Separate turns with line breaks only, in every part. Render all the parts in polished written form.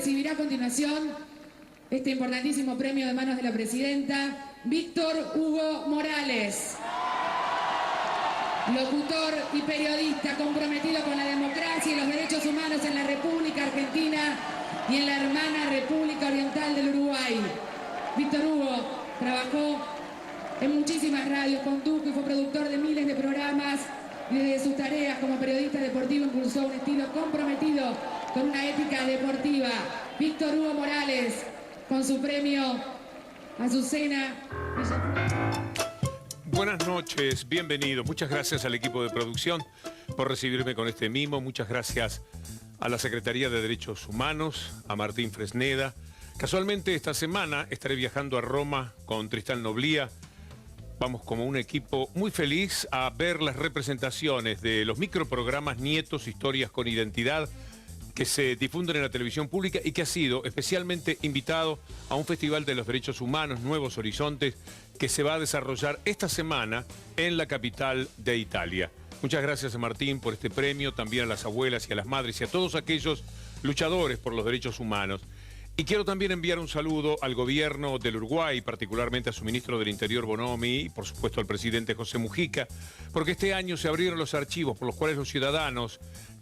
recibirá a continuación este importantísimo premio de manos de la presidenta, Víctor Hugo Morales. Locutor y periodista comprometido con la democracia y los derechos humanos en la República Argentina y en la hermana República Oriental del Uruguay. Víctor Hugo trabajó en muchísimas radios, condujo y fue productor de miles de programas y desde sus tareas como periodista deportivo impulsó un estilo comprometido con una ética deportiva. Víctor Hugo Morales, con su premio Azucena Villaflor.
Buenas noches, bienvenido. Muchas gracias al equipo de producción por recibirme con este mimo. Muchas gracias a la Secretaría de Derechos Humanos, a Martín Fresneda. Casualmente esta semana estaré viajando a Roma con Tristán Noblía. Vamos como un equipo muy feliz a ver las representaciones de los microprogramas Nietos, Historias con Identidad, que se difunden en la televisión pública y que ha sido especialmente invitado a un Festival de los Derechos Humanos, Nuevos Horizontes, que se va a desarrollar esta semana en la capital de Italia. Muchas gracias a Martín por este premio, también a las abuelas y a las madres y a todos aquellos luchadores por los derechos humanos. Y quiero también enviar un saludo al gobierno del Uruguay, particularmente a su ministro del Interior Bonomi y por supuesto al presidente José Mujica, porque este año se abrieron los archivos por los cuales los ciudadanos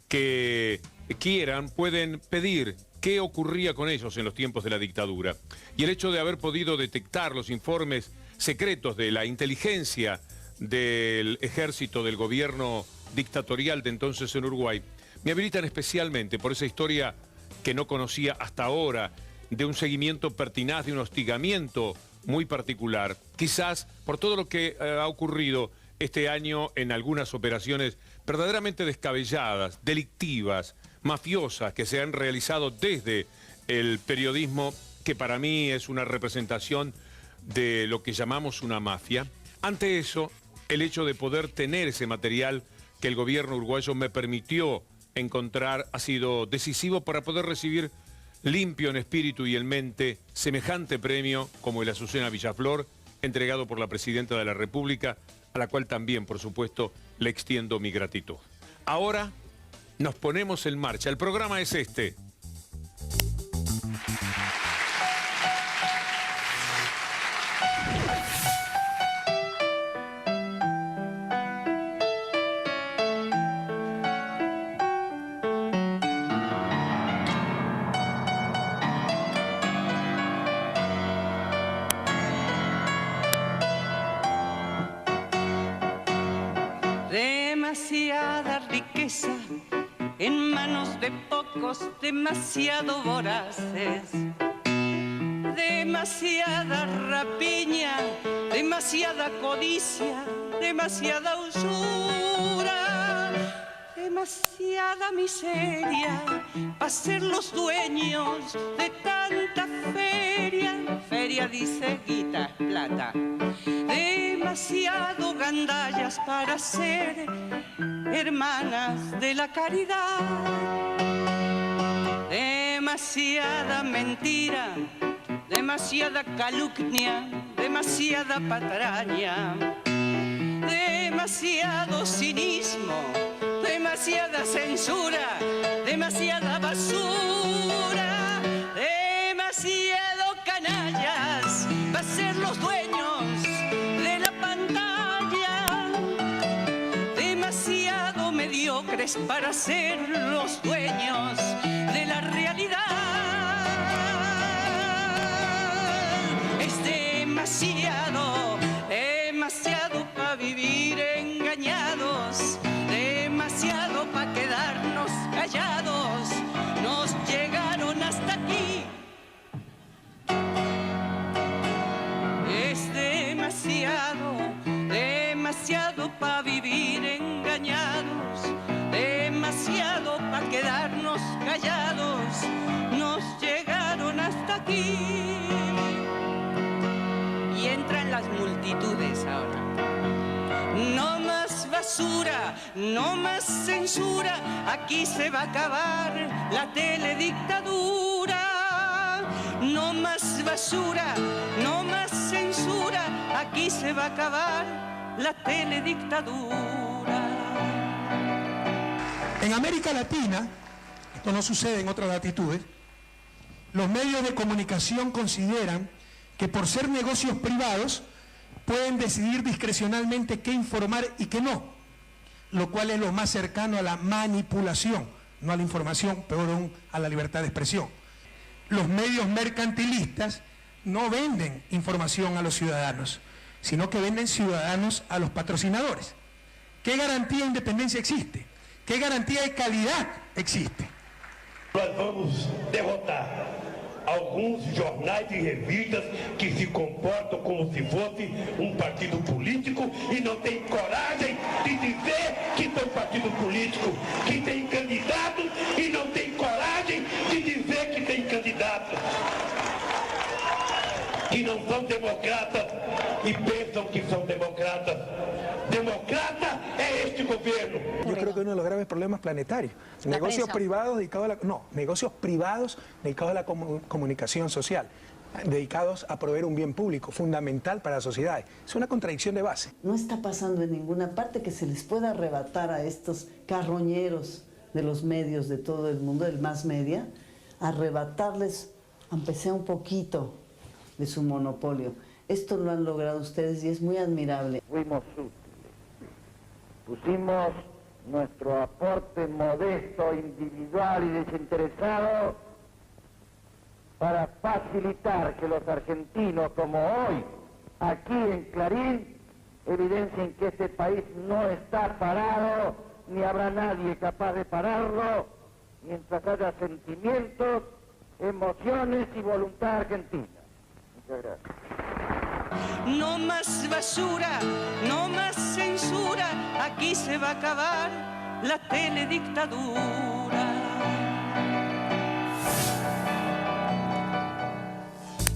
que quieran pueden pedir qué ocurría con ellos en los tiempos de la dictadura. Y el hecho de haber podido detectar los informes secretos de la inteligencia del ejército del gobierno dictatorial de entonces en Uruguay, me habilitan especialmente por esa historia que no conocía hasta ahora, de un seguimiento pertinaz, de un hostigamiento muy particular. Quizás por todo lo que ha ocurrido este año en algunas operaciones verdaderamente descabelladas, delictivas, mafiosas, que se han realizado desde el periodismo, que para mí es una representación de lo que llamamos una mafia. Ante eso, el hecho de poder tener ese material que el gobierno uruguayo me permitió encontrar ha sido decisivo para poder recibir limpio en espíritu y en mente semejante premio como el Azucena Villaflor, entregado por la Presidenta de la República, a la cual también, por supuesto, le extiendo mi gratitud. Ahora nos ponemos en marcha. El programa es este.
Demasiada riqueza en manos de pocos, demasiado voraces. Demasiada rapiña, demasiada codicia, demasiada usura. Demasiada miseria para ser los dueños de tanta feria. Feria dice guita, plata. Demasiado gandallas para ser hermanas de la caridad. Demasiada mentira, demasiada calumnia, demasiada patraña. Demasiado cinismo, demasiada censura, demasiada basura. Demasiado canallas para ser los dueños de la pantalla. Demasiado mediocres para ser los dueños de la realidad. Es demasiado, demasiado para vivir engañados, demasiado para quedarnos callados. Nos llegaron hasta aquí. Es demasiado, demasiado para vivir engañados, demasiado para quedarnos callados. Nos llegaron hasta aquí. Y entran las multitudes ahora. No más basura, no más censura, aquí se va a acabar la teledictadura. No más basura, no más censura, aquí se va a acabar la teledictadura.
En América Latina, esto no sucede en otras latitudes, Los medios de comunicación consideran que por ser negocios privados pueden decidir discrecionalmente qué informar y qué no, lo cual es lo más cercano a la manipulación, no a la información, peor aún a la libertad de expresión. Los medios mercantilistas no venden información a los ciudadanos, sino que venden ciudadanos a los patrocinadores. ¿Qué garantía de independencia existe? ¿Qué garantía de calidad existe?
Nós vamos derrotar alguns jornais e revistas que se comportam como se fosse partido político e não tem coragem de dizer que são partido político, que tem candidato e não tem coragem de dizer que tem candidato, que não são democratas e pensam que são democratas. Democrata es este gobierno.
Yo creo que uno de los graves problemas planetarios. Negocios privados dedicados a negocios privados dedicados a la comunicación social, dedicados a proveer un bien público fundamental para las sociedades. Es una contradicción de base.
No está pasando en ninguna parte que se les pueda arrebatar a estos carroñeros de los medios de todo el mundo, del mass media, arrebatarles, aunque sea un poquito, de su monopolio. Esto lo han logrado ustedes y es muy admirable.
Fuimos útiles. Pusimos nuestro aporte modesto, individual y desinteresado para facilitar que los argentinos, como hoy, aquí en Clarín, evidencien que este país no está parado, ni habrá nadie capaz de pararlo, mientras haya sentimientos, emociones y voluntad argentina. Muchas gracias.
No más basura, no más censura, aquí se va a acabar la teledictadura.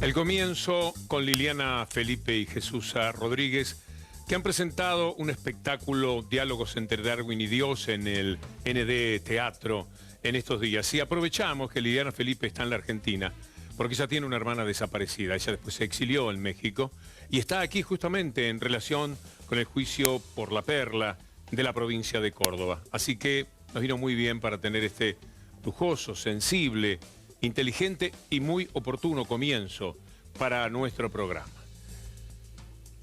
El comienzo con Liliana Felipe y Jesús Rodríguez, que han presentado un espectáculo, Diálogos entre Darwin y Dios, en el ND Teatro en estos días. Y aprovechamos que Liliana Felipe está en la Argentina, porque ella tiene una hermana desaparecida. Ella después se exilió en México y está aquí justamente en relación con el juicio por la perla de la provincia de Córdoba. Así que nos vino muy bien para tener este lujoso, sensible, inteligente y muy oportuno comienzo para nuestro programa.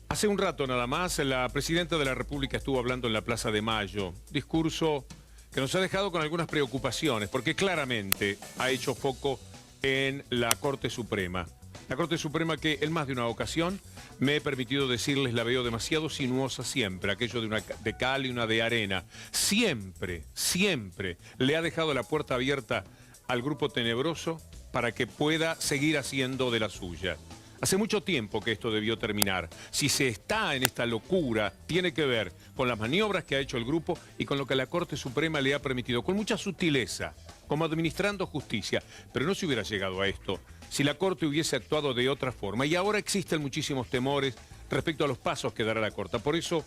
Hace un rato nada más, la presidenta de la República estuvo hablando en la Plaza de Mayo, discurso que nos ha dejado con algunas preocupaciones, porque claramente ha hecho foco en la Corte Suprema. La Corte Suprema que en más de una ocasión me he permitido decirles la veo demasiado sinuosa siempre, aquello de una de cal y una de arena. Siempre, siempre le ha dejado la puerta abierta al grupo tenebroso para que pueda seguir haciendo de la suya. Hace mucho tiempo que esto debió terminar. Si se está en esta locura, tiene que ver con las maniobras que ha hecho el grupo y con lo que la Corte Suprema le ha permitido, con mucha sutileza, como administrando justicia. Pero no se hubiera llegado a esto si la Corte hubiese actuado de otra forma. Y ahora existen muchísimos temores respecto a los pasos que dará la Corte. Por eso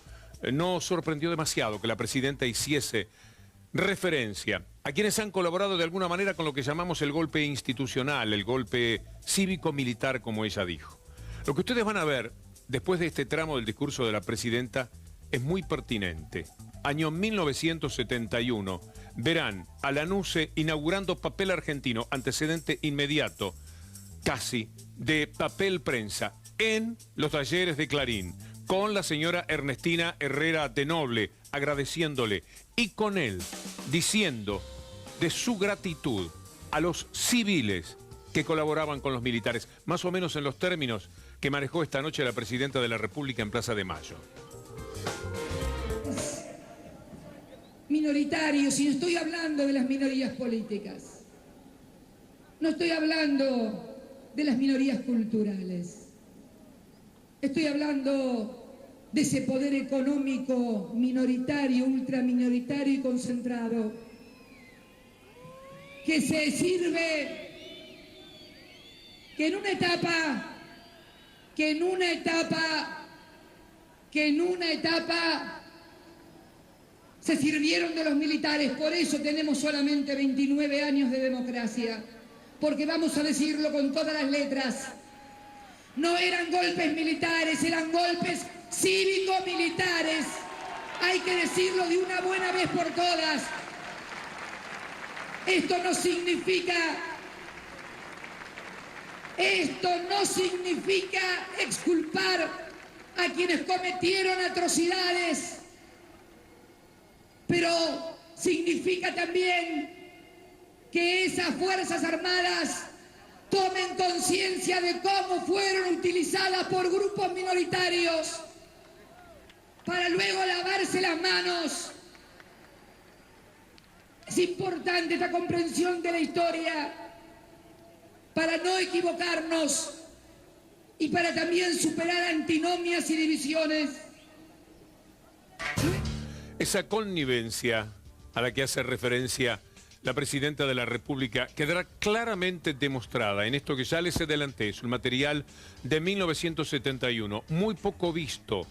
no sorprendió demasiado que la presidenta hiciese referencia a quienes han colaborado de alguna manera con lo que llamamos el golpe institucional, el golpe cívico-militar, como ella dijo. Lo que ustedes van a ver después de este tramo del discurso de la presidenta es muy pertinente. Año 1971, verán a Lanusse inaugurando Papel Argentino, antecedente inmediato, casi, de Papel Prensa, en los talleres de Clarín, con la señora Ernestina Herrera de Noble, agradeciéndole, y con él diciendo de su gratitud a los civiles que colaboraban con los militares, más o menos en los términos que manejó esta noche la presidenta de la República en Plaza de Mayo.
Minoritarios, y no estoy hablando de las minorías políticas, no estoy hablando de las minorías culturales, estoy hablando de ese poder económico minoritario, ultraminoritario y concentrado, que se sirve, que en una etapa se sirvieron de los militares. Por eso tenemos solamente 29 años de democracia, porque vamos a decirlo con todas las letras, no eran golpes militares, eran golpes cívico-militares. Hay que decirlo de una buena vez por todas. Esto no significa Esto no significa exculpar a quienes cometieron atrocidades, pero significa también que esas Fuerzas Armadas tomen conciencia de cómo fueron utilizadas por grupos minoritarios para luego lavarse las manos. Es importante esta comprensión de la historia para no equivocarnos y para también superar antinomias y divisiones.
Esa connivencia a la que hace referencia la Presidenta de la República quedará claramente demostrada en esto que ya les adelanté, es un material de 1971, muy poco visto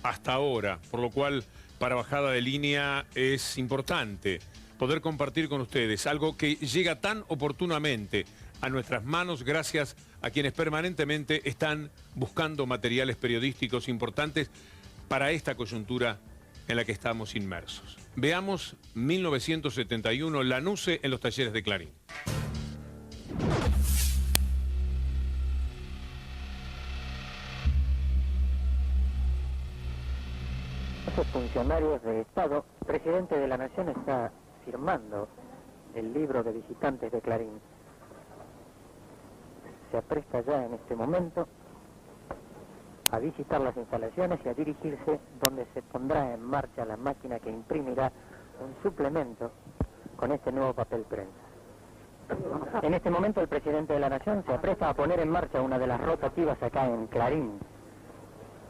hasta ahora, por lo cual para bajada de línea es importante poder compartir con ustedes algo que llega tan oportunamente a nuestras manos gracias a quienes permanentemente están buscando materiales periodísticos importantes para esta coyuntura en la que estamos inmersos. Veamos 1971, Lanuse en los talleres de Clarín.
Esos funcionarios de Estado, el presidente de la Nación está firmando el libro de visitantes de Clarín. Se apresta ya en este momento a visitar las instalaciones y a dirigirse donde se pondrá en marcha la máquina que imprimirá un suplemento con este nuevo papel prensa. En este momento el presidente de la Nación se apresta a poner en marcha una de las rotativas acá en Clarín.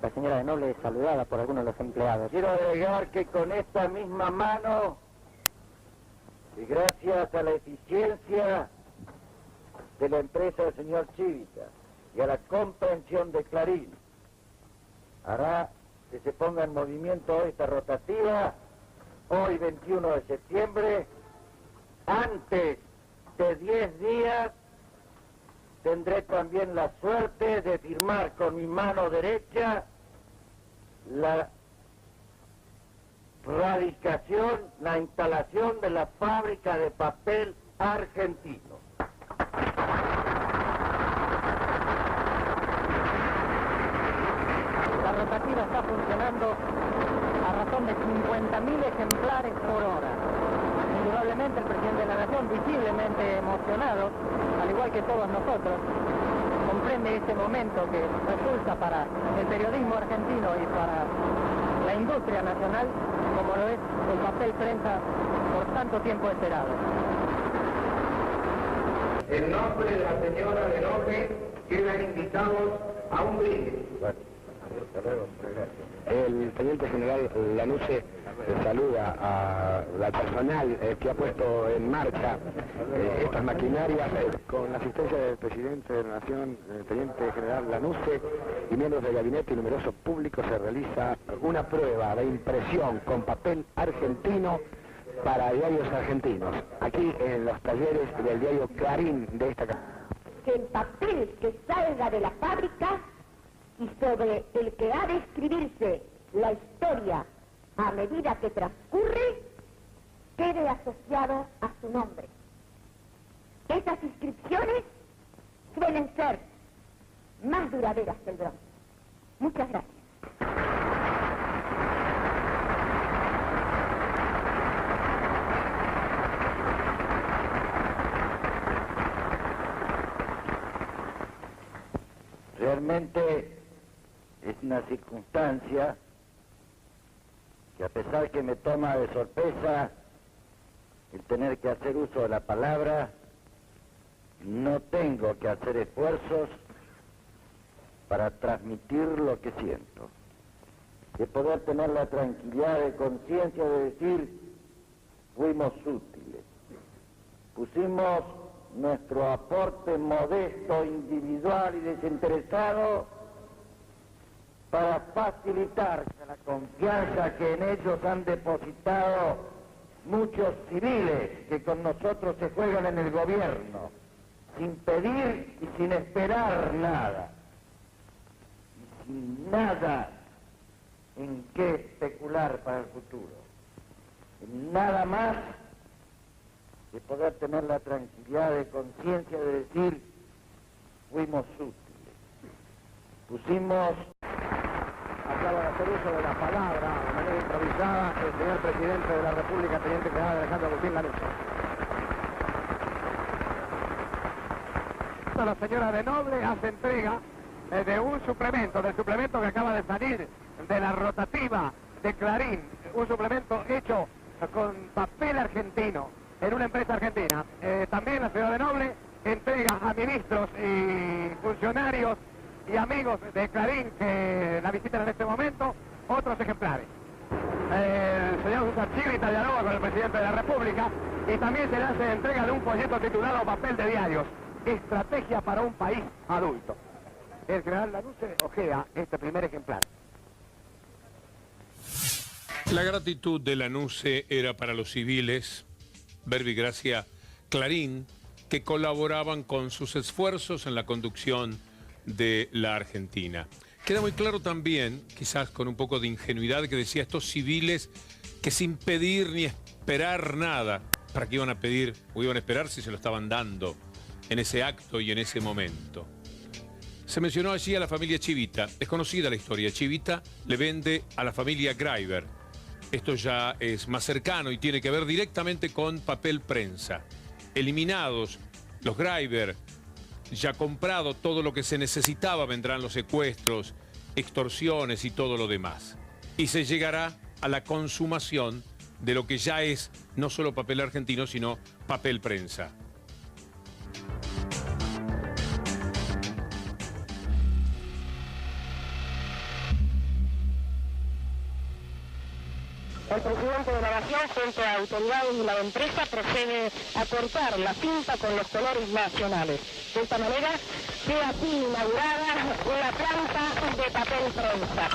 La señora de Noble es saludada por algunos de los empleados.
Quiero agregar que con esta misma mano, y gracias a la eficiencia de la empresa del señor Chivita y a la comprensión de Clarín, hará que se ponga en movimiento esta rotativa hoy 21 de septiembre. Antes de 10 días tendré también la suerte de firmar con mi mano derecha la radicación, la instalación de la fábrica de papel argentino.
La rotativa está funcionando a razón de 50.000 ejemplares por hora. Indudablemente el presidente de la Nación, visiblemente emocionado, al igual que todos nosotros, comprende este momento que resulta para el periodismo argentino y para la industria nacional, como lo es el papel prensa por tanto tiempo esperado.
En nombre de la señora de Noble, quedan invitados a un brindis.
El teniente general Lanuse saluda al personal que ha puesto en marcha estas maquinarias. Con la asistencia del presidente de la Nación, el teniente general Lanuse y miembros del gabinete y numerosos públicos, se realiza una prueba de impresión con papel argentino para diarios argentinos, aquí en los talleres del diario Clarín de esta casa.
Que el papel que salga de la fábrica y sobre el que ha de escribirse la historia a medida que transcurre, quede asociado a su nombre. Esas inscripciones suelen ser más duraderas que el bronce. Muchas gracias.
Realmente es una circunstancia que, a pesar que me toma de sorpresa el tener que hacer uso de la palabra, no tengo que hacer esfuerzos para transmitir lo que siento. De poder tener la tranquilidad de conciencia de decir, fuimos útiles. Pusimos nuestro aporte modesto, individual y desinteresado para facilitar la confianza que en ellos han depositado muchos civiles que con nosotros se juegan en el gobierno, sin pedir y sin esperar nada, y sin nada en qué especular para el futuro, nada más de poder tener la tranquilidad de conciencia de decir, fuimos útiles. Pusimos, acaba de hacer uso de la palabra de manera improvisada el señor presidente de la República, teniente general Alejandro Agustín Lanusse. La señora de Noble hace entrega de un suplemento, del suplemento que acaba de salir de la rotativa de Clarín, un suplemento hecho con papel argentino en una empresa argentina. También la señora de Noble entrega a ministros y funcionarios y amigos de Clarín que la visitan en este momento otros ejemplares. El señor César Chivita dialoga con el presidente de la República y también se le hace entrega de un folleto titulado Papel de Diarios, Estrategia para un país adulto. El general Lanusse ojea este primer ejemplar.
La gratitud de Lanusse era para los civiles, Verbigracia, Clarín, que colaboraban con sus esfuerzos en la conducción de la Argentina. Queda muy claro también, quizás con un poco de ingenuidad, que decía estos civiles que sin pedir ni esperar nada, ¿para qué iban a pedir o iban a esperar si se lo estaban dando en ese acto y en ese momento? Se mencionó allí a la familia Chivita. Es conocida la historia. Chivita le vende a la familia Greiber. Esto ya es más cercano y tiene que ver directamente con papel prensa. Eliminados los Greiber, ya comprado todo lo que se necesitaba, vendrán los secuestros, extorsiones y todo lo demás. Y se llegará a la consumación de lo que ya es no solo papel argentino, sino papel prensa.
El presidente de la Nación, junto a autoridades de la empresa, procede a cortar la cinta con los colores nacionales. De esta manera, queda así inaugurada una planta de papel prensa.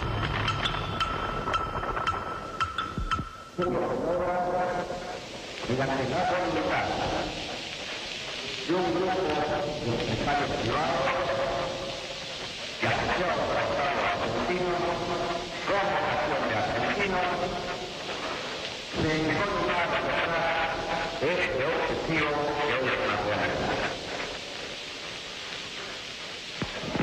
Y la necesidad voluntad de un grupo de empresarios privados que asociados al Estado argentino, con vocación de argentinos, se encuentra a alcanzar este objetivo que hoy es planteado.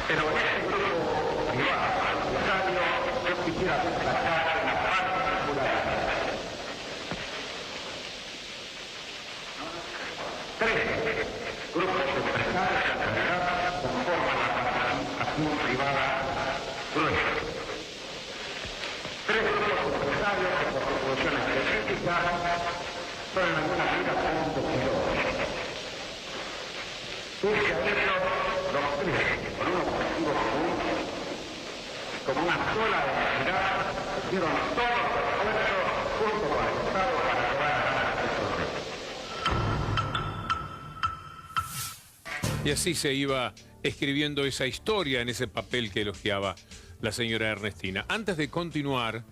Pero este grupo privado, empresario, yo quisiera destacar una particularidad. Tres grupos empresarios en realidad conforman la participación privada gruesa. Tres grupos empresarios que por proporciones específicas son en alguna medida competidores. Pese a ello, los tres, con un objetivo común, como una sola entidad, hicieron todos los esfuerzos junto con el Estado para lograr estos retos.
Y así se iba escribiendo esa historia en ese papel que elogiaba la señora Ernestina. Antes de continuar,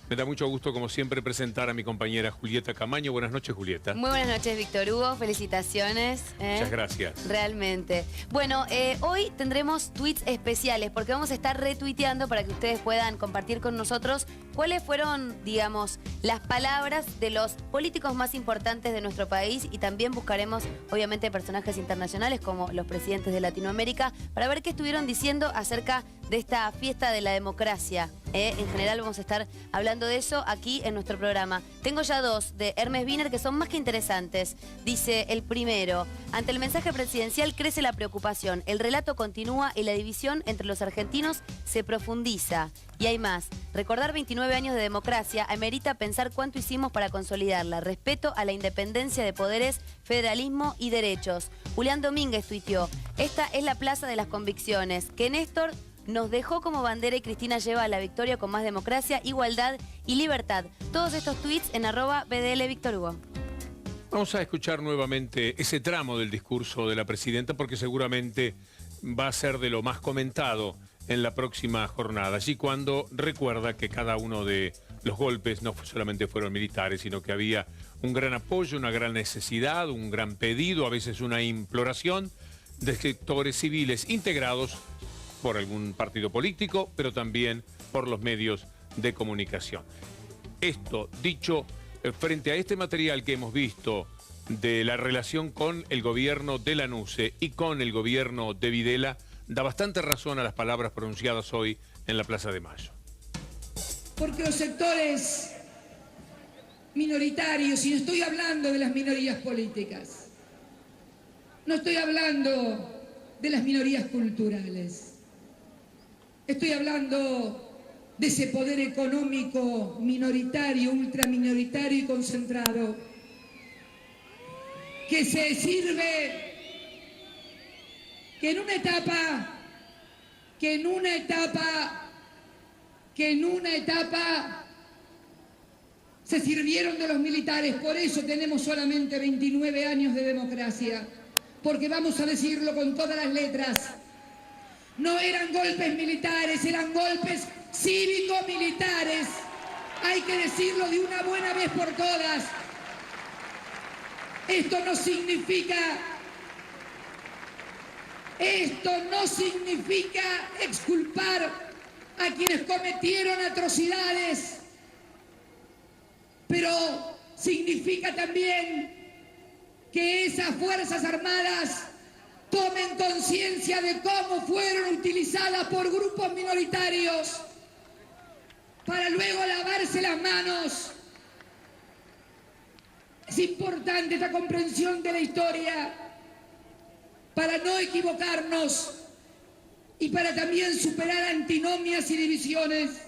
me da mucho gusto, como siempre, presentar a mi compañera Julieta Camaño. Buenas noches, Julieta.
Muy buenas noches, Víctor Hugo. Felicitaciones.
Muchas gracias.
Realmente. Bueno, hoy tendremos tweets especiales porque vamos a estar retuiteando para que ustedes puedan compartir con nosotros cuáles fueron, digamos, las palabras de los políticos más importantes de nuestro país, y también buscaremos, obviamente, personajes internacionales como los presidentes de Latinoamérica para ver qué estuvieron diciendo acerca de esta fiesta de la democracia. En general vamos a estar hablando de eso aquí en nuestro programa. Tengo ya dos de Hermes Wiener que son más que interesantes. Dice el primero: ante el mensaje presidencial crece la preocupación, el relato continúa y la división entre los argentinos se profundiza. Y hay más. Recordar 29 años de democracia amerita pensar cuánto hicimos para consolidarla. Respeto a la independencia de poderes, federalismo y derechos. Julián Domínguez tuiteó: esta es la plaza de las convicciones, que Néstor nos dejó como bandera y Cristina lleva a la victoria con más democracia, igualdad y libertad. Todos estos tweets en @BDL Víctor Hugo.
Vamos a escuchar nuevamente ese tramo del discurso de la presidenta porque seguramente va a ser de lo más comentado en la próxima jornada. Allí cuando recuerda que cada uno de los golpes no solamente fueron militares, sino que había un gran apoyo, una gran necesidad, un gran pedido, a veces una imploración de sectores civiles integrados por algún partido político, pero también por los medios de comunicación. Esto dicho frente a este material que hemos visto de la relación con el gobierno de Lanusse y con el gobierno de Videla, da bastante razón a las palabras pronunciadas hoy en la Plaza de Mayo.
Porque los sectores minoritarios, y no estoy hablando de las minorías políticas, no estoy hablando de las minorías culturales, estoy hablando de ese poder económico minoritario, ultraminoritario y concentrado, que se sirve, que en una etapa se sirvieron de los militares. Por eso tenemos solamente 29 años de democracia, porque vamos a decirlo con todas las letras, no eran golpes militares, eran golpes cívico-militares. Hay que decirlo de una buena vez por todas. Esto no significa exculpar a quienes cometieron atrocidades, pero significa también que esas Fuerzas Armadas tomen conciencia de cómo fueron utilizadas por grupos minoritarios para luego lavarse las manos. Es importante esta comprensión de la historia para no equivocarnos y para también superar antinomias y divisiones.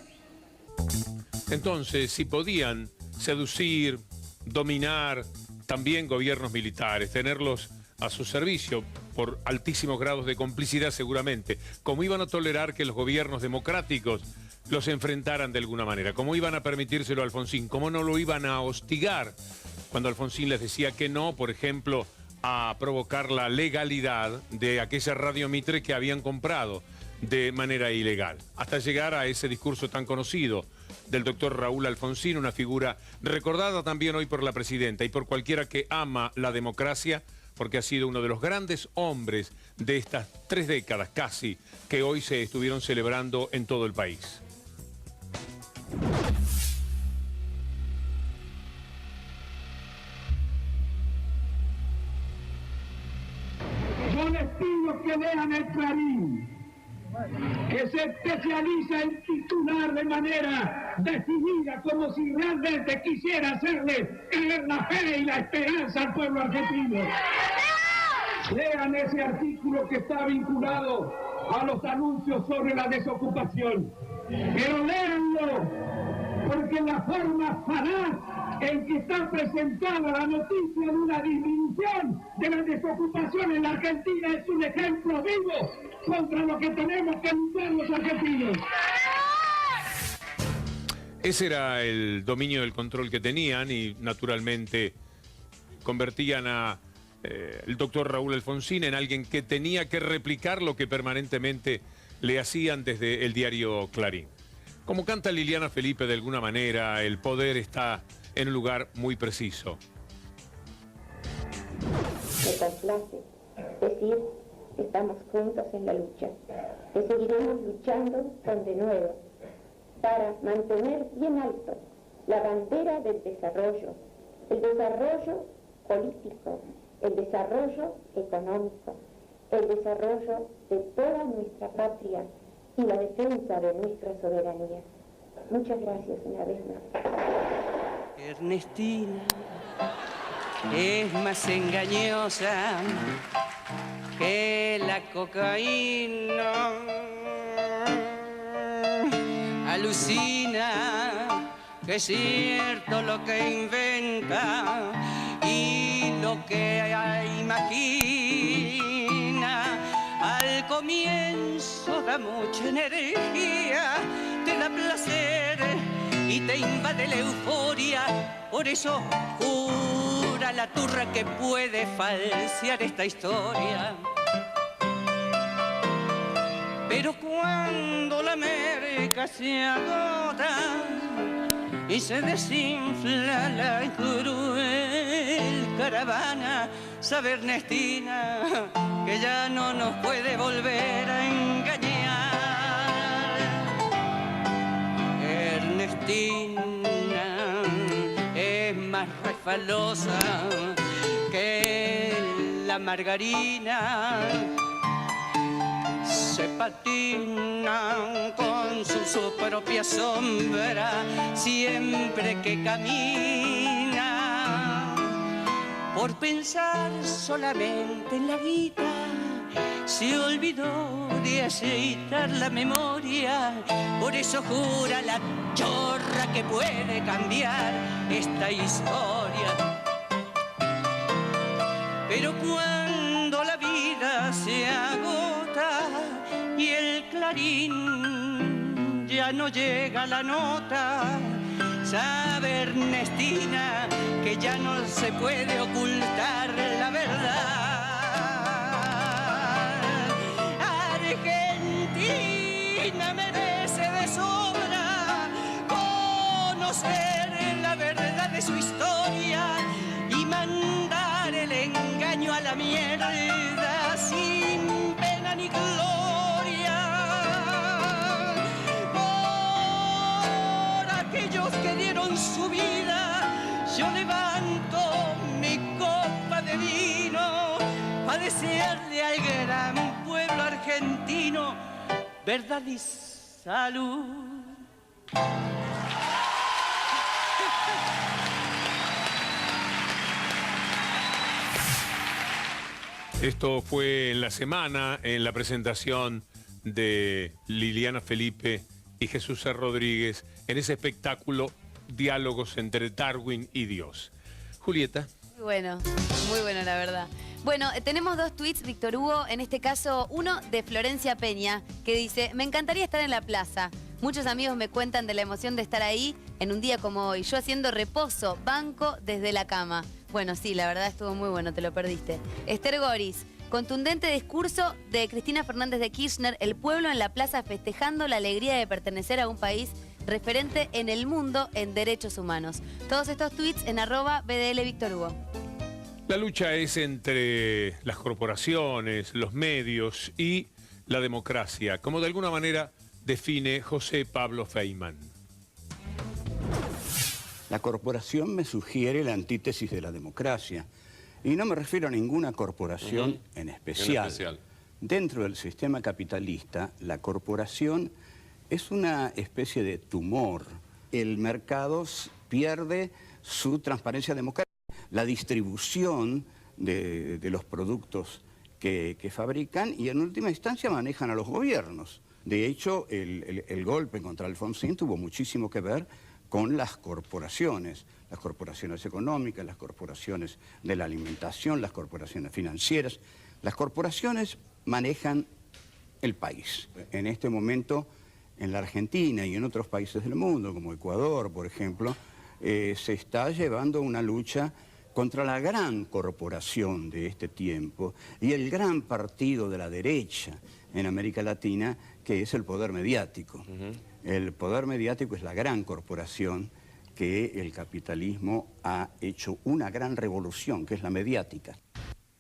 Entonces, si podían seducir, dominar también gobiernos militares, tenerlos a su servicio por altísimos grados de complicidad seguramente, ¿cómo iban a tolerar que los gobiernos democráticos los enfrentaran de alguna manera? ¿Cómo iban a permitírselo a Alfonsín? ¿Cómo no lo iban a hostigar cuando Alfonsín les decía que no, por ejemplo, a provocar la legalidad de aquella radio Mitre que habían comprado de manera ilegal? Hasta llegar a ese discurso tan conocido del doctor Raúl Alfonsín, una figura recordada también hoy por la presidenta y por cualquiera que ama la democracia, porque ha sido uno de los grandes hombres de estas 3 décadas casi que hoy se estuvieron celebrando en todo el país.
Yo les pido que lean el Clarín, que se especializa en titular de manera decidida, como si realmente quisiera hacerle creer la fe y la esperanza al pueblo argentino. Lean ese artículo que está vinculado a los anuncios sobre la desocupación, pero léanlo, porque la forma falaz en que está presentada la noticia de una disminución de la desocupación en la Argentina es un ejemplo vivo contra lo que tenemos que luchar los argentinos.
Ese era el dominio del control que tenían y naturalmente convertían a el doctor Raúl Alfonsín en alguien que tenía que replicar lo que permanentemente le hacían desde el diario Clarín. Como canta Liliana Felipe, de alguna manera, el poder está en un lugar muy preciso.
Me complace decir que estamos juntos en la lucha, que seguiremos luchando con denuedo para mantener bien alto la bandera del desarrollo, el desarrollo político, el desarrollo económico, el desarrollo de toda nuestra patria y la defensa de nuestra soberanía. Muchas gracias una vez más.
Ernestina es más engañosa que la cocaína. Alucina que es cierto lo que inventa y lo que imagina. Al comienzo da mucha energía, te da placer y te invade la euforia. Por eso jura la turra que puede falsear esta historia. Pero cuando la merca se agota y se desinfla la cruel caravana, sabe Ernestina que ya no nos puede volver a engañar. Ernestina es más resbalosa que la margarina. se patinan con su propia sombra siempre que camina. Por pensar solamente en la vida se olvidó de aceitar la memoria. Por eso jura la chorra que puede cambiar esta historia. Pero cuando la vida se agota y el clarín ya no llega a la nota, sabe Ernestina que ya no se puede ocultar la verdad. Argentina merece de sobra conocer la verdad de su historia y mandar el engaño a la mierda sin pena ni gloria. Por aquellos que dieron su vida, yo levanto mi copa de vino a desearle al gran pueblo argentino verdad y salud.
Esto fue en la semana, en la presentación de Liliana Felipe y Jesús C. Rodríguez, en ese espectáculo Diálogos entre Darwin y Dios. Julieta.
Muy bueno la verdad. Bueno, tenemos dos tweets, Víctor Hugo, en este caso uno de Florencia Peña, que dice: me encantaría estar en la plaza. Muchos amigos me cuentan de la emoción de estar ahí en un día como hoy. Yo haciendo reposo, banco desde la cama. Bueno, sí, la verdad estuvo muy bueno, te lo perdiste. Esther Goris, contundente discurso de Cristina Fernández de Kirchner, el pueblo en la plaza festejando la alegría de pertenecer a un país referente en el mundo en derechos humanos. Todos estos tweets en @BDL Víctor Hugo.
La lucha es entre las corporaciones, los medios y la democracia, como de alguna manera define José Pablo Feynman.
La corporación me sugiere la antítesis de la democracia. Y no me refiero a ninguna corporación en especial. Dentro del sistema capitalista, la corporación es una especie de tumor. El mercado pierde su transparencia democrática. La distribución de los productos que fabrican y en última instancia manejan a los gobiernos. De hecho, el golpe contra Alfonsín tuvo muchísimo que ver con las corporaciones económicas, las corporaciones de la alimentación, las corporaciones financieras. Las corporaciones manejan el país. En este momento, en la Argentina y en otros países del mundo, como Ecuador, por ejemplo, se está llevando una lucha contra la gran corporación de este tiempo y el gran partido de la derecha en América Latina, que es el poder mediático. El poder mediático es la gran corporación que el capitalismo ha hecho una gran revolución, que es la mediática.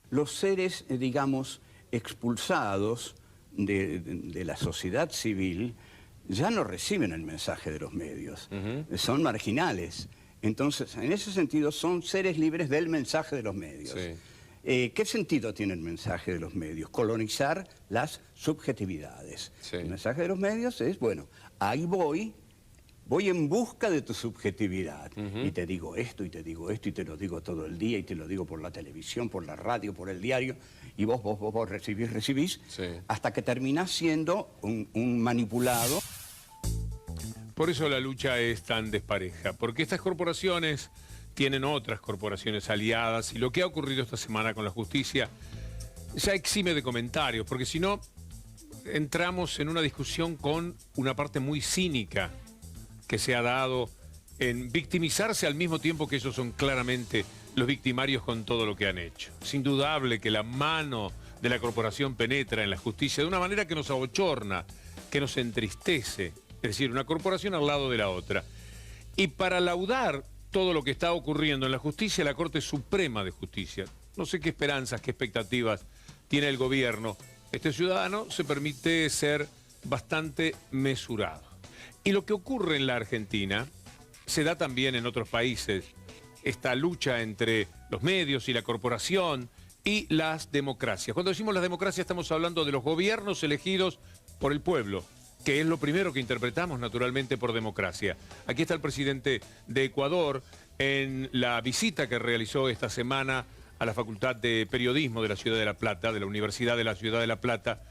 Los seres, digamos, expulsados de la sociedad civil ya no reciben el mensaje de los medios, son marginales. Entonces, en ese sentido, son seres libres del mensaje de los medios. ¿Qué sentido tiene el mensaje de los medios? Colonizar las subjetividades. El mensaje de los medios es, bueno, ahí voy en busca de tu subjetividad. Y te digo esto, y te digo esto, y te lo digo todo el día, y te lo digo por la televisión, por la radio, por el diario, y vos recibís, hasta que terminás siendo un manipulado.
Por eso la lucha es tan despareja, porque estas corporaciones tienen otras corporaciones aliadas y lo que ha ocurrido esta semana con la justicia ya exime de comentarios, porque si no entramos en una discusión con una parte muy cínica que se ha dado en victimizarse al mismo tiempo que ellos son claramente los victimarios con todo lo que han hecho. Es indudable que la mano de la corporación penetra en la justicia de una manera que nos abochorna, que nos entristece. Es decir, una corporación al lado de la otra. Y para laudar todo lo que está ocurriendo en la justicia, la Corte Suprema de Justicia, no sé qué esperanzas, qué expectativas tiene el gobierno. Este ciudadano se permite ser bastante mesurado. Y lo que ocurre en la Argentina se da también en otros países. Esta lucha entre los medios y la corporación, y las democracias. Cuando decimos las democracias estamos hablando de los gobiernos elegidos por el pueblo, que es lo primero que interpretamos naturalmente por democracia. Aquí está el presidente de Ecuador en la visita que realizó esta semana a la Facultad de Periodismo de la Ciudad de La Plata, de la Universidad de la Ciudad de La Plata,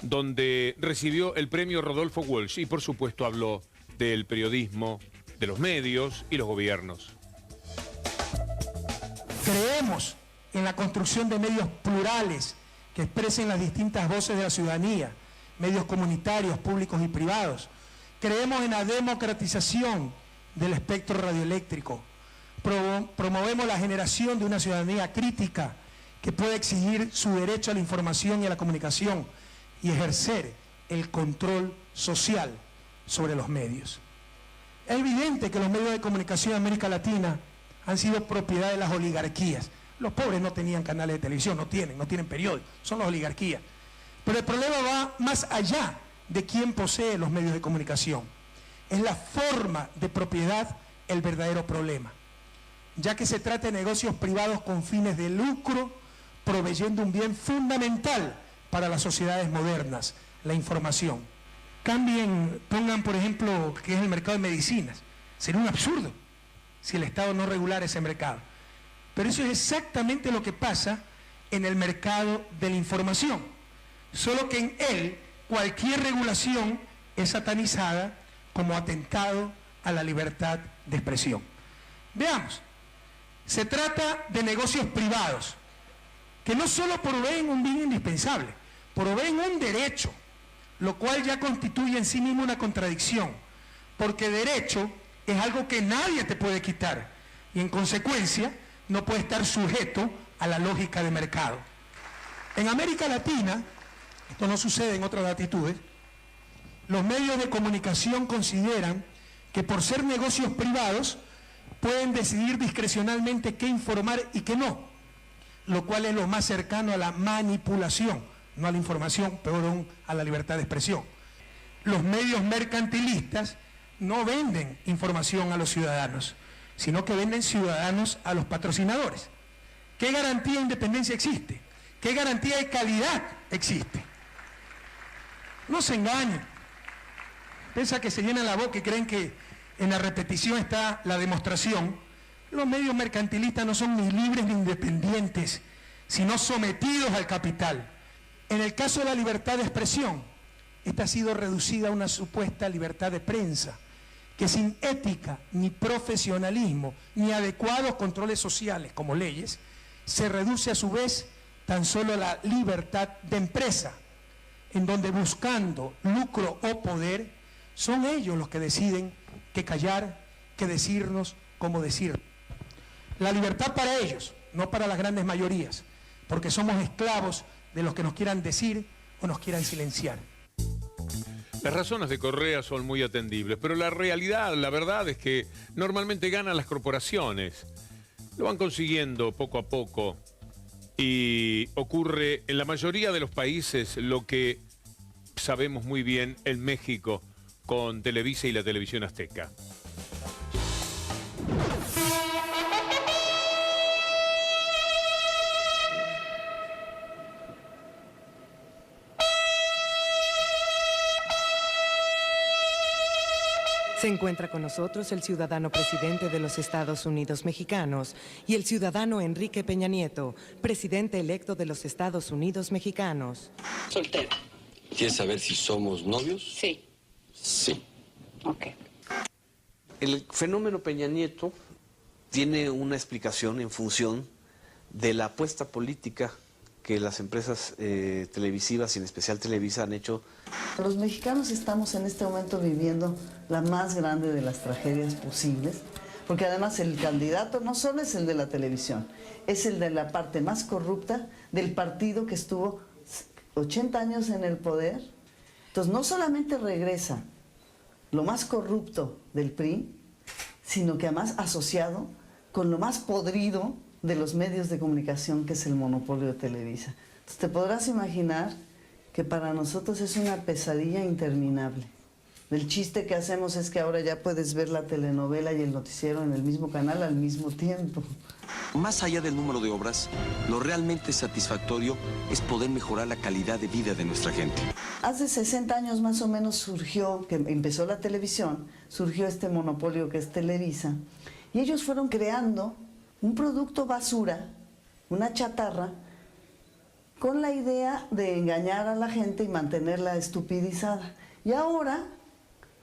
donde recibió el premio Rodolfo Walsh y por supuesto habló del periodismo, de los medios y los gobiernos.
Creemos en la construcción de medios plurales que expresen las distintas voces de la ciudadanía, medios comunitarios, públicos y privados. Creemos en la democratización del espectro radioeléctrico. Promovemos la generación de una ciudadanía crítica que pueda exigir su derecho a la información y a la comunicación y ejercer el control social sobre los medios. Es evidente que los medios de comunicación en América Latina han sido propiedad de las oligarquías. Los pobres no tenían canales de televisión, no tienen periódicos, son las oligarquías. Pero el problema va más allá de quién posee los medios de comunicación. Es la forma de propiedad el verdadero problema, ya que se trata de negocios privados con fines de lucro, proveyendo un bien fundamental para las sociedades modernas, la información. Pongan por ejemplo que es el mercado de medicinas. Sería un absurdo si el Estado no regulara ese mercado. Pero eso es exactamente lo que pasa en el mercado de la información. Solo que en él cualquier regulación es satanizada como atentado a la libertad de expresión. Veamos, se trata de negocios privados que no solo proveen un bien indispensable, proveen un derecho, lo cual ya constituye en sí mismo una contradicción, porque derecho es algo que nadie te puede quitar y en consecuencia no puede estar sujeto a la lógica de mercado. En América Latina, esto no sucede en otras latitudes, los medios de comunicación consideran que por ser negocios privados pueden decidir discrecionalmente qué informar y qué no, lo cual es lo más cercano a la manipulación, no a la información, peor aún a la libertad de expresión. Los medios mercantilistas no venden información a los ciudadanos, sino que venden ciudadanos a los patrocinadores. ¿Qué garantía de independencia existe? ¿Qué garantía de calidad existe? No se engañen. Piensa que se llenan la boca y creen que en la repetición está la demostración. Los medios mercantilistas no son ni libres ni independientes, sino sometidos al capital. En el caso de la libertad de expresión, esta ha sido reducida a una supuesta libertad de prensa, que sin ética, ni profesionalismo, ni adecuados controles sociales como leyes, se reduce a su vez tan solo a la libertad de empresa, en donde buscando lucro o poder, son ellos los que deciden qué callar, qué decirnos, cómo decir. La libertad para ellos, no para las grandes mayorías, porque somos esclavos de los que nos quieran decir o nos quieran silenciar.
Las razones de Correa son muy atendibles, pero la realidad, la verdad es que normalmente ganan las corporaciones. Lo van consiguiendo poco a poco y ocurre en la mayoría de los países lo que sabemos muy bien en México con Televisa y la televisión azteca.
Se encuentra con nosotros el ciudadano presidente de los Estados Unidos mexicanos y el ciudadano Enrique Peña Nieto, presidente electo de los Estados Unidos mexicanos.
Soltero.
¿Quieres saber si somos novios?
Sí.
Sí.
Ok.
El fenómeno Peña Nieto tiene una explicación en función de la apuesta política que las empresas televisivas, y en especial Televisa, han hecho.
Los mexicanos estamos en este momento viviendo la más grande de las tragedias posibles, porque además el candidato no solo es el de la televisión, es el de la parte más corrupta del partido que estuvo 80 años en el poder. Entonces no solamente regresa lo más corrupto del PRI, sino que además asociado con lo más podrido de los medios de comunicación, que es el monopolio de Televisa. Entonces te podrás imaginar que para nosotros es una pesadilla interminable. El chiste que hacemos es que ahora ya puedes ver la telenovela y el noticiero en el mismo canal al mismo tiempo.
Más allá del número de obras, lo realmente satisfactorio es poder mejorar la calidad de vida de nuestra gente.
Hace 60 años más o menos surgió, que empezó la televisión, surgió este monopolio que es Televisa, y ellos fueron creando un producto basura, una chatarra, con la idea de engañar a la gente y mantenerla estupidizada. Y ahora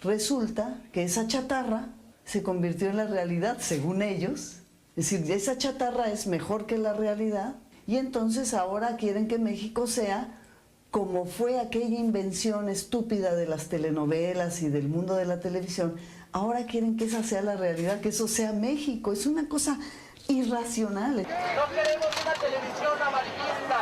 resulta que esa chatarra se convirtió en la realidad, según ellos. Es decir, esa chatarra es mejor que la realidad y entonces ahora quieren que México sea como fue aquella invención estúpida de las telenovelas y del mundo de la televisión. Ahora quieren que esa sea la realidad, que eso sea México. Es una cosa irracional.
No queremos una televisión amarillista,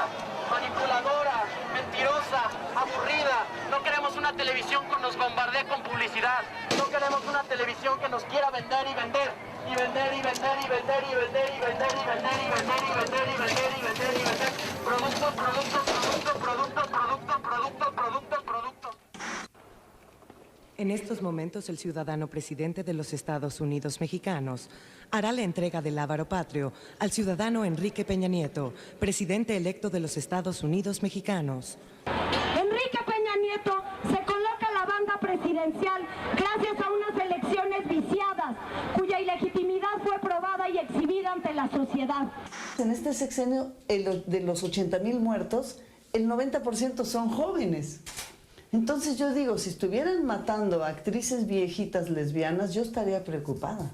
manipuladora, mentirosa, aburrida. No queremos una televisión que nos bombardee con publicidad. No queremos una televisión que nos quiera vender y vender. Y vender y vender y vender y vender y vender y vender y vender y vender y vender y vender y vender. Productos, productos, productos, productos, productos, productos, productos, productos.
En estos momentos, el ciudadano presidente de los Estados Unidos mexicanos hará la entrega del lábaro patrio al ciudadano Enrique Peña Nieto, presidente electo de los Estados Unidos mexicanos.
Enrique Peña Nieto se coloca la banda presidencial gracias a unas elecciones viciadas, cuya ilegitimidad fue probada y exhibida ante la sociedad.
En este sexenio, de los 80,000 muertos, el 90% son jóvenes. Entonces yo digo, si estuvieran matando a actrices viejitas lesbianas, yo estaría preocupada,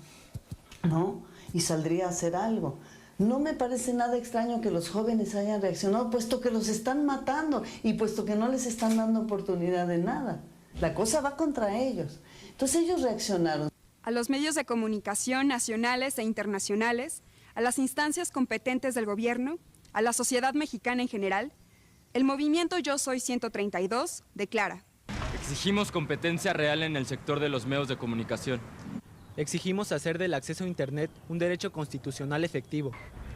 ¿no? Y saldría a hacer algo. No me parece nada extraño que los jóvenes hayan reaccionado, puesto que los están matando y puesto que no les están dando oportunidad de nada. La cosa va contra ellos. Entonces ellos reaccionaron.
A los medios de comunicación nacionales e internacionales, a las instancias competentes del gobierno, a la sociedad mexicana en general, el movimiento Yo Soy 132 declara:
exigimos competencia real en el sector de los medios de comunicación.
Exigimos hacer del acceso a Internet un derecho constitucional efectivo.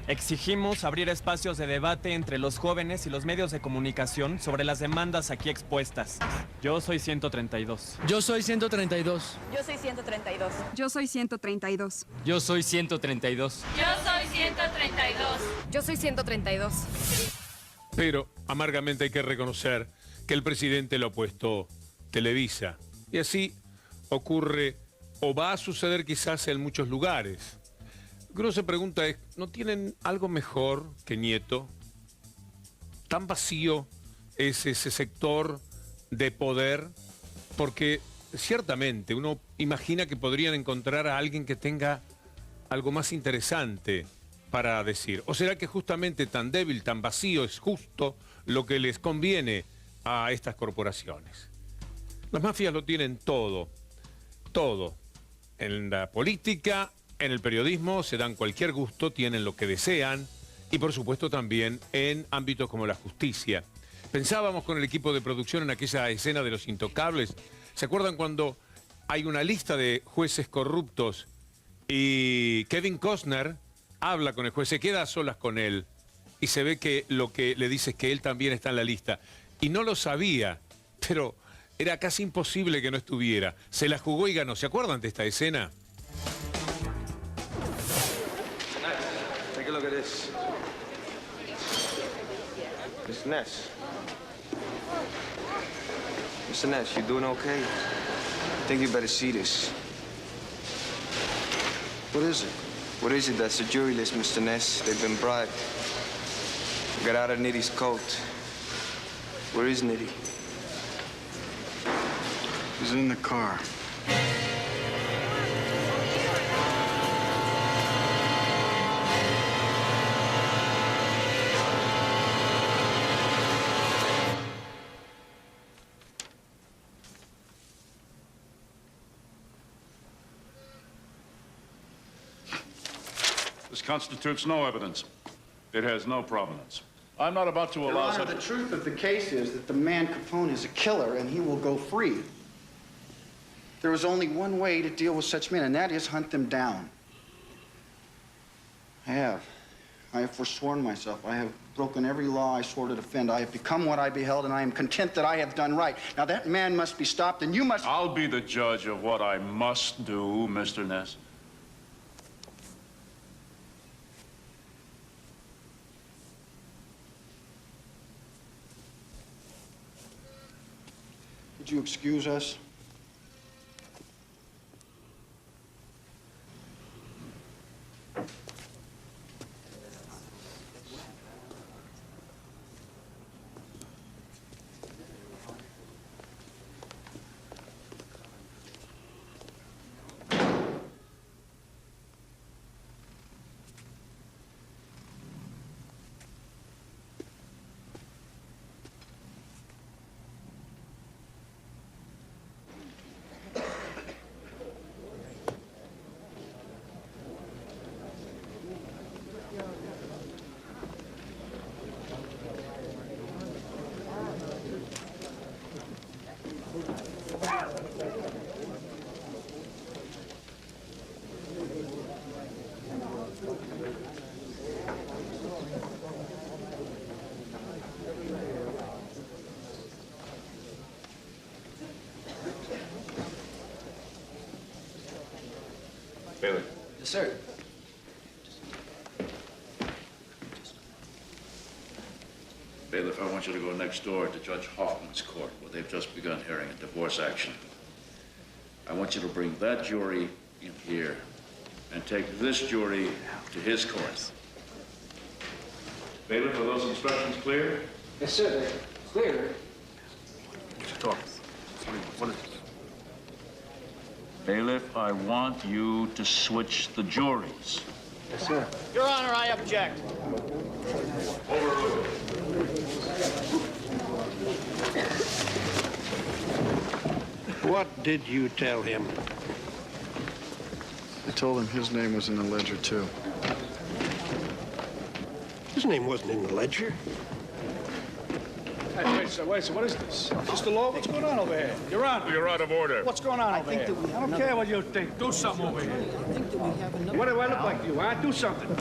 Exigimos abrir espacios de debate entre los jóvenes y los medios de comunicación sobre las demandas aquí expuestas. Yo soy 132.
Yo soy 132.
Yo soy 132. Yo soy 132.
Yo soy 132.
Yo soy 132.
Yo soy 132.
Pero amargamente hay que reconocer que el presidente lo ha puesto Televisa. Y así ocurre o va a suceder quizás en muchos lugares. Lo que uno se pregunta es, ¿no tienen algo mejor que Nieto? ¿Tan vacío es ese sector de poder? Porque ciertamente uno imagina que podrían encontrar a alguien que tenga algo más interesante para decir. ¿O será que justamente tan débil, tan vacío es justo lo que les conviene a estas corporaciones? Las mafias lo tienen todo, todo. En la política, en el periodismo, se dan cualquier gusto, tienen lo que desean y por supuesto también en ámbitos como la justicia. Pensábamos con el equipo de producción en aquella escena de Los Intocables. ¿Se acuerdan cuando hay una lista de jueces corruptos y Kevin Costner habla con el juez, se queda a solas con él y se ve que lo que le dice es que él también está en la lista? Y no lo sabía, pero era casi imposible que no estuviera. Se la jugó y ganó. ¿Se acuerdan de esta escena?
Take a look at this. Miss Ness. Mr. Ness, you doing okay? I think you better see this. What is it? What is it? That's the jury list, Mr. Ness. They've been bribed. Got out of Nitty's coat. Where is Nitty? He's in the car.
This constitutes no evidence. It has no provenance. I'm not about to allow...
Your Honor, the truth of the case is that the man Capone is a killer and he will go free. There is only one way to deal with such men, and that is hunt them down. I have. I have forsworn myself. I have broken every law I swore to defend. I have become what I beheld, and I am content that I have done right. Now, that man must be stopped, and you must...
I'll be the judge of what I must do, Mr. Ness.
Would you excuse us?
Bailey.
Yes, sir.
Bailiff, I want you to go next door to Judge Hoffman's court, where they've just begun hearing a divorce action. I want you to bring that jury in here and take this jury to his court. Bailiff, are those instructions clear?
Yes, sir. They're clear.
Talk. What is this? Bailiff, I want you to switch the juries.
Yes, sir.
Your Honor, I object.
Overruled.
What did you tell him?
I told him his name was in the ledger, too.
His name wasn't in the ledger.
Hey, wait, sir, what is this? Is the law? What's going on over here? Your Honor. You're out of order.
What's going on over here?
I don't care what you think. Do something over here.
What do I look like to you, huh? Do something.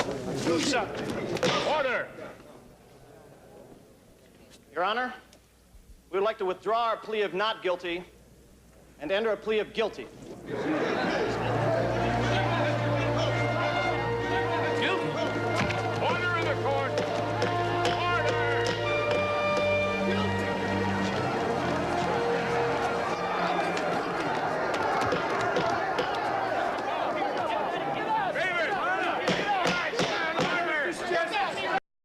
Do something. Order!
Your Honor, we would like to withdraw our plea of not guilty and enter a plea of guilty.